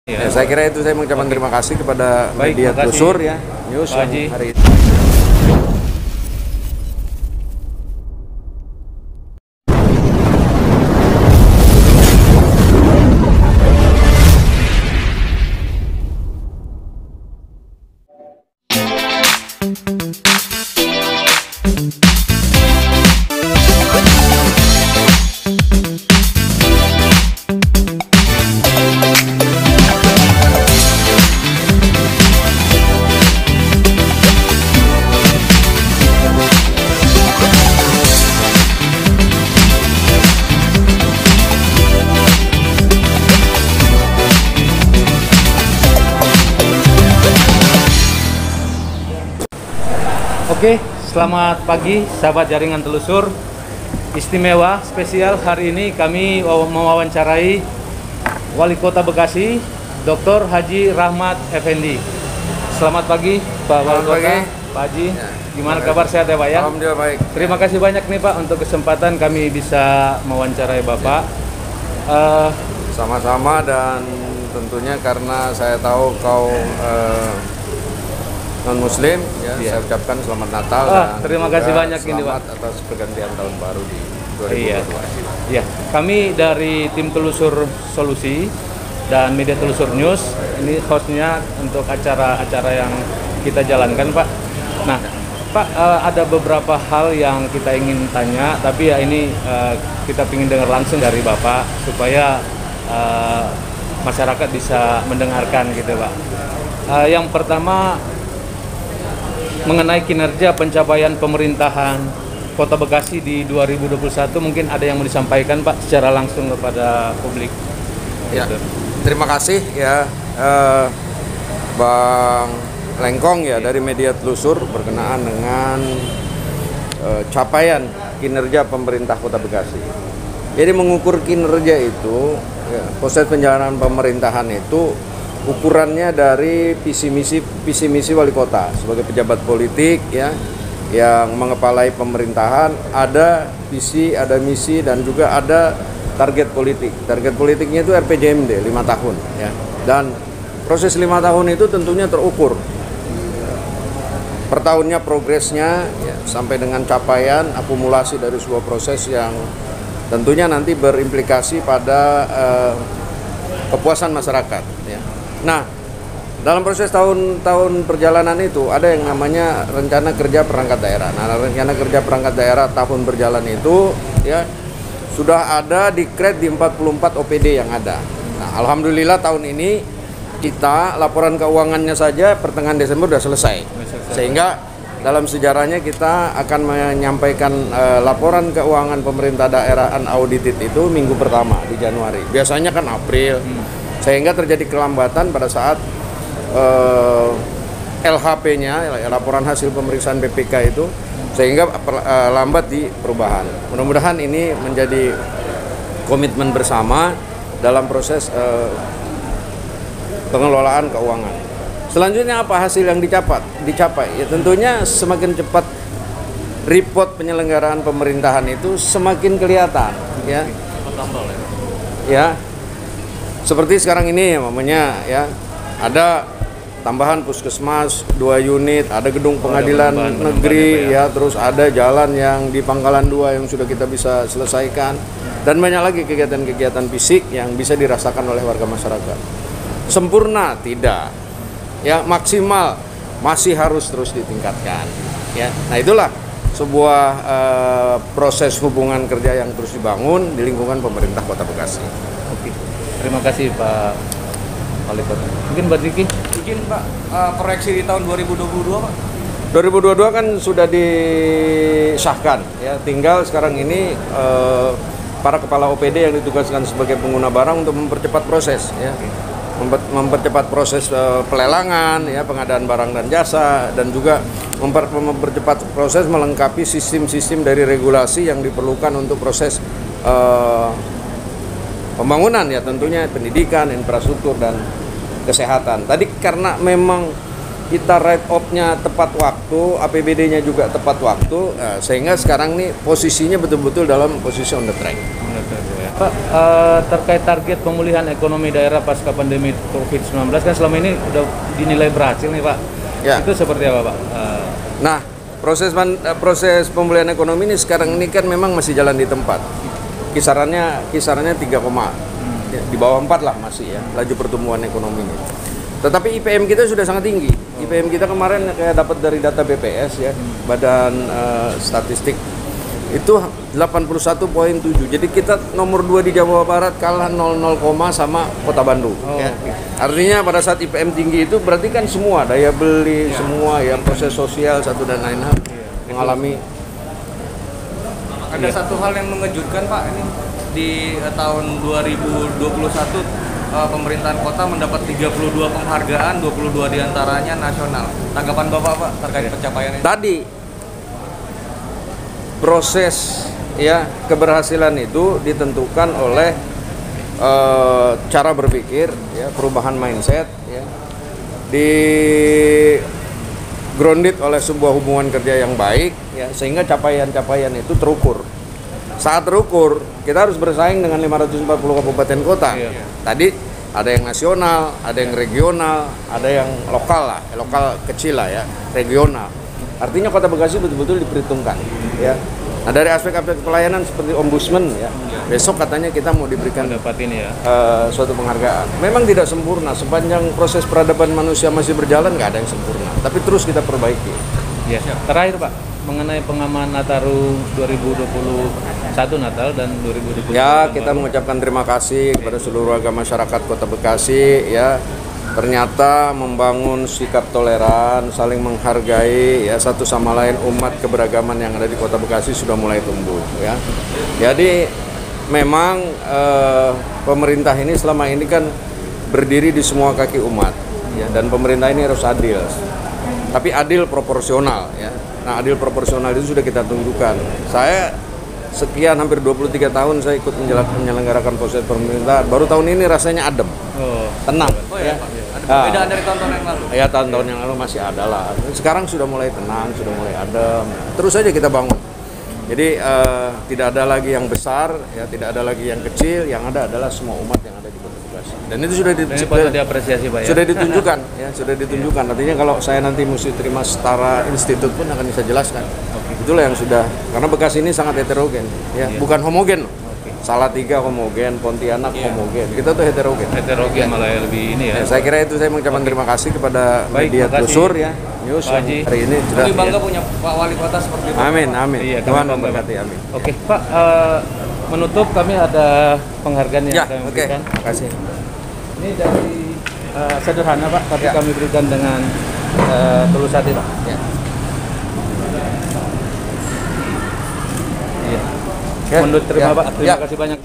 Ya, saya kira itu, saya mengucapkan terima kasih kepada media Telusur ya, News yang hari ini. Oke, selamat pagi sahabat jaringan Telusur. Istimewa spesial hari ini kami mewawancarai Wali Kota Bekasi, Dr. Haji Rahmat Effendi. Selamat pagi Pak Wali Kota, Pak Haji. Gimana kabar, sehat ya Pak ya? Alhamdulillah baik. Terima kasih banyak nih Pak untuk kesempatan kami bisa mewawancarai Bapak. Sama-sama, dan tentunya karena saya tahu kau non-muslim ya, saya ucapkan selamat Natal dan terima kasih banyak ini Pak atas pergantian tahun baru di 2022. Iya, kami dari tim Telusur Solusi dan media Telusur News ini hostnya untuk acara-acara yang kita jalankan Pak. Nah Pak, ada beberapa hal yang kita ingin tanya, tapi ya ini kita ingin dengar langsung dari Bapak supaya masyarakat bisa mendengarkan gitu Pak. Yang pertama, mengenai kinerja pencapaian pemerintahan Kota Bekasi di 2021, mungkin ada yang mau disampaikan Pak secara langsung kepada publik. Ya, terima kasih ya Bang Lengkong ya dari media Telusur berkenaan dengan capaian kinerja pemerintah Kota Bekasi. Jadi mengukur kinerja itu, ya, proses penjalanan pemerintahan itu ukurannya dari visi misi wali kota sebagai pejabat politik ya yang mengepalai pemerintahan, ada visi, ada misi, dan juga ada target politik. Target politiknya itu RPJMD 5 tahun ya. Dan proses 5 tahun itu tentunya terukur. Per tahunnya progresnya ya, sampai dengan capaian akumulasi dari sebuah proses yang tentunya nanti berimplikasi pada kepuasan masyarakat ya. Nah, dalam proses tahun-tahun perjalanan itu ada yang namanya rencana kerja perangkat daerah. Nah, rencana kerja perangkat daerah tahun berjalan itu ya sudah ada dikret di 44 OPD yang ada. Nah, alhamdulillah tahun ini kita laporan keuangannya saja pertengahan Desember sudah selesai. Sehingga dalam sejarahnya kita akan menyampaikan laporan keuangan pemerintah daerah unaudited itu minggu pertama di Januari. Biasanya kan April. Sehingga terjadi kelambatan pada saat LHP-nya, laporan hasil pemeriksaan BPK itu, sehingga lambat di perubahan. Mudah-mudahan ini menjadi komitmen bersama dalam proses pengelolaan keuangan. Selanjutnya apa hasil yang dicapai? Ya tentunya semakin cepat report penyelenggaraan pemerintahan itu semakin kelihatan ya. Ya. Seperti sekarang ini namanya ya, ada tambahan puskesmas 2 unit, ada gedung pengadilan negeri ya, terus ada jalan yang di Pangkalan 2 yang sudah kita bisa selesaikan, dan banyak lagi kegiatan-kegiatan fisik yang bisa dirasakan oleh warga masyarakat. Sempurna tidak ya, maksimal masih harus terus ditingkatkan ya. Nah, itulah sebuah proses hubungan kerja yang terus dibangun di lingkungan pemerintah Kota Bekasi. Oke. Terima kasih Pak Wali Kota. Mungkin Mbak Diki? Mungkin Pak, proyeksi di tahun 2022 Pak? 2022 kan sudah disahkan ya, tinggal sekarang ini para kepala OPD yang ditugaskan sebagai pengguna barang untuk mempercepat proses ya. Mempercepat proses pelelangan ya, pengadaan barang dan jasa, dan juga mempercepat proses melengkapi sistem-sistem dari regulasi yang diperlukan untuk proses pembangunan ya, tentunya pendidikan, infrastruktur, dan kesehatan. Tadi karena memang kita write off-nya tepat waktu, APBD-nya juga tepat waktu, sehingga sekarang nih posisinya betul-betul dalam posisi on the track. Pak, terkait target pemulihan ekonomi daerah pasca pandemi COVID-19 kan selama ini udah dinilai berhasil nih Pak. Ya. Itu seperti apa Pak? Nah, proses pemulihan ekonomi ini sekarang ini kan memang masih jalan di tempat. Kisarannya 3, di bawah 4 lah masih ya laju pertumbuhan ekonomi ini. Tetapi IPM kita sudah sangat tinggi. IPM kita kemarin kayak dapat dari data BPS ya, Badan Statistik itu 81,7. Jadi kita nomor 2 di Jawa Barat, kalah 00, sama Kota Bandung. Ya. Artinya pada saat IPM tinggi itu berarti kan semua daya beli, semua ya proses sosial satu dan lain hal mengalami. Ada satu hal yang mengejutkan Pak, ini di tahun 2021 pemerintahan kota mendapat 32 penghargaan, 22 diantaranya nasional. Tanggapan Bapak Pak terkait pencapaian ini? Tadi proses ya keberhasilan itu ditentukan oleh cara berpikir ya, perubahan mindset ya, di grounded oleh sebuah hubungan kerja yang baik ya, sehingga capaian-capaian itu terukur. Saat terukur kita harus bersaing dengan 540 kabupaten kota. Tadi ada yang nasional, ada yang regional, ada yang lokal lah, lokal kecil lah ya, regional. Artinya Kota Bekasi betul-betul diperhitungkan ya. Nah, dari aspek-aspek pelayanan seperti ombudsman ya, besok katanya kita mau diberikan ini ya. Suatu penghargaan. Memang tidak sempurna, sepanjang proses peradaban manusia masih berjalan nggak ada yang sempurna, tapi terus kita perbaiki. Ya. Terakhir Pak, mengenai pengamanan Nataru 2021 Natal dan 2022. Ya, kita mengucapkan terima kasih kepada seluruh warga masyarakat Kota Bekasi ya. Ternyata membangun sikap toleran, saling menghargai ya satu sama lain, umat keberagaman yang ada di Kota Bekasi sudah mulai tumbuh ya. Jadi memang pemerintah ini selama ini kan berdiri di semua kaki umat ya, dan pemerintah ini harus adil. Tapi adil proporsional ya. Nah, adil proporsional itu sudah kita tunjukkan. Saya sekian hampir 23 tahun saya ikut menyelenggarakan proses pemerintahan. Baru tahun ini rasanya adem. Tenang. Ya, Pak. Ada perbedaan dari tahun-tahun yang lalu. Ya, tahun-tahun yang lalu masih ada lah. Sekarang sudah mulai tenang, sudah mulai adem. Terus saja kita bangun. Jadi tidak ada lagi yang besar, ya tidak ada lagi yang kecil. Yang ada adalah semua umat yang ada di Kota Bekasi. Dan itu sudah diapresiasi Pak ya. Sudah ditunjukkan, ya sudah ditunjukkan. Artinya kalau saya nanti mesti terima setara institut pun akan bisa jelaskan. Itulah yang sudah, karena Bekasi ini sangat heterogen, ya bukan homogen. Salatiga homogen, Pontianak homogen. Kita tuh heterogen. Heterogen malah lebih ini ya. Saya kira itu, saya mengucapkan terima kasih kepada media Telusur ya, News yang hari ini sudah. Kami bangga punya Pak Wali Kota seperti itu. Amin, amin. Iya, Tuhan memberkati, amin. Oke, Pak, menutup kami ada penghargaan yang kami berikan. Terima kasih. Ini dari sederhana Pak, tapi kami berikan dengan tulus hati Pak. Iya. Menurut terima Pak, terima kasih banyak.